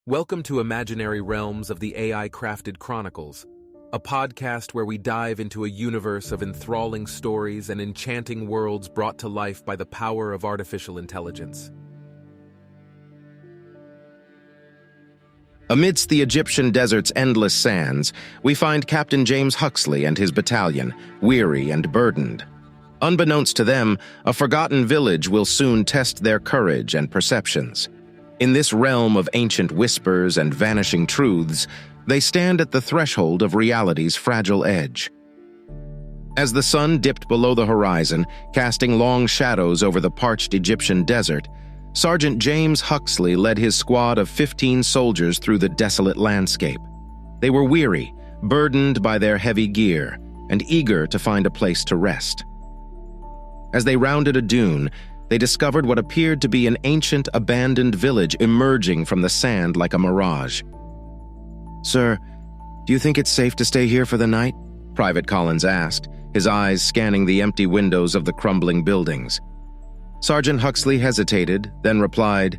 Welcome to Imaginary Realms of the AI-Crafted Chronicles, a podcast where we dive into a universe of enthralling stories and enchanting worlds brought to life by the power of artificial intelligence. Amidst the Egyptian desert's endless sands, we find Captain James Huxley and his battalion, weary and burdened. Unbeknownst to them, a forgotten village will soon test their courage and perceptions. In this realm of ancient whispers and vanishing truths, they stand at the threshold of reality's fragile edge. As the sun dipped below the horizon, casting long shadows over the parched Egyptian desert, Sergeant James Huxley led his squad of 15 soldiers through the desolate landscape. They were weary, burdened by their heavy gear, and eager to find a place to rest. As they rounded a dune, they discovered what appeared to be an ancient, abandoned village emerging from the sand like a mirage. "Sir, do you think it's safe to stay here for the night?" Private Collins asked, his eyes scanning the empty windows of the crumbling buildings. Sergeant Huxley hesitated, then replied,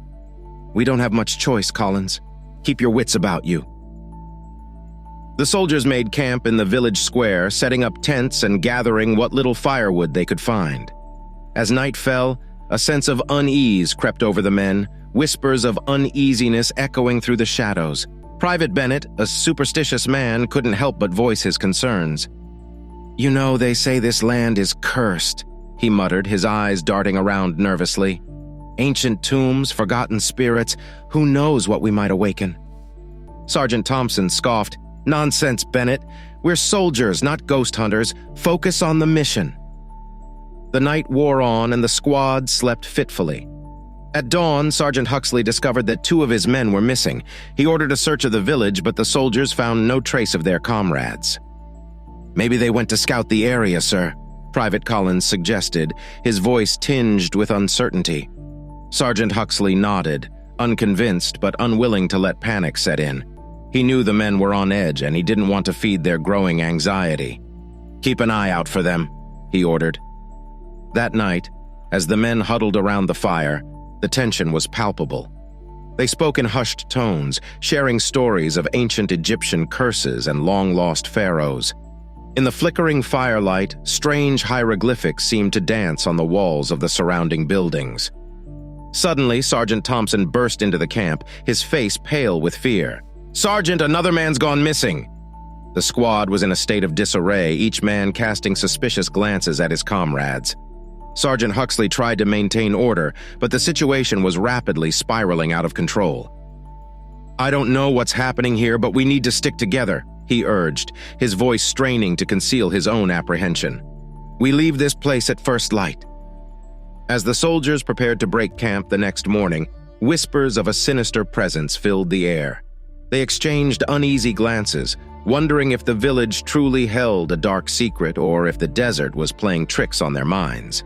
"We don't have much choice, Collins. Keep your wits about you." The soldiers made camp in the village square, setting up tents and gathering what little firewood they could find. As night fell, a sense of unease crept over the men, whispers of uneasiness echoing through the shadows. Private Bennett, a superstitious man, couldn't help but voice his concerns. "You know, they say this land is cursed," he muttered, his eyes darting around nervously. "Ancient tombs, forgotten spirits, who knows what we might awaken?" Sergeant Thompson scoffed, "Nonsense, Bennett. We're soldiers, not ghost hunters. Focus on the mission." The night wore on and the squad slept fitfully. At dawn, Sergeant Huxley discovered that 2 of his men were missing. He ordered a search of the village, but the soldiers found no trace of their comrades. "Maybe they went to scout the area, sir," Private Collins suggested, his voice tinged with uncertainty. Sergeant Huxley nodded, unconvinced but unwilling to let panic set in. He knew the men were on edge and he didn't want to feed their growing anxiety. "Keep an eye out for them," he ordered. That night, as the men huddled around the fire, the tension was palpable. They spoke in hushed tones, sharing stories of ancient Egyptian curses and long-lost pharaohs. In the flickering firelight, strange hieroglyphics seemed to dance on the walls of the surrounding buildings. Suddenly, Sergeant Thompson burst into the camp, his face pale with fear. "Sergeant, another man's gone missing!" The squad was in a state of disarray, each man casting suspicious glances at his comrades. Sergeant Huxley tried to maintain order, but the situation was rapidly spiraling out of control. "I don't know what's happening here, but we need to stick together," he urged, his voice straining to conceal his own apprehension. "We leave this place at first light." As the soldiers prepared to break camp the next morning, whispers of a sinister presence filled the air. They exchanged uneasy glances, wondering if the village truly held a dark secret or if the desert was playing tricks on their minds.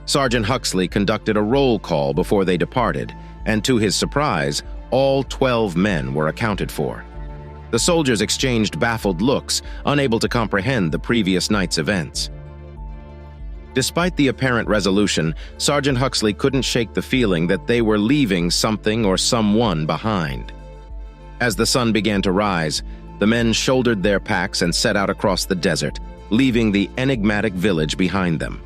Sergeant Huxley conducted a roll call before they departed, and to his surprise, all 12 men were accounted for. The soldiers exchanged baffled looks, unable to comprehend the previous night's events. Despite the apparent resolution, Sergeant Huxley couldn't shake the feeling that they were leaving something or someone behind. As the sun began to rise, the men shouldered their packs and set out across the desert, leaving the enigmatic village behind them.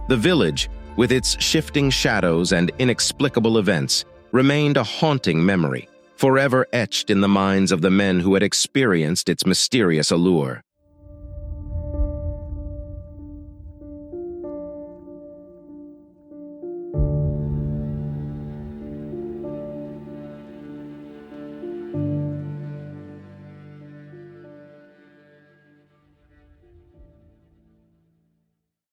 The village, with its shifting shadows and inexplicable events, remained a haunting memory, forever etched in the minds of the men who had experienced its mysterious allure.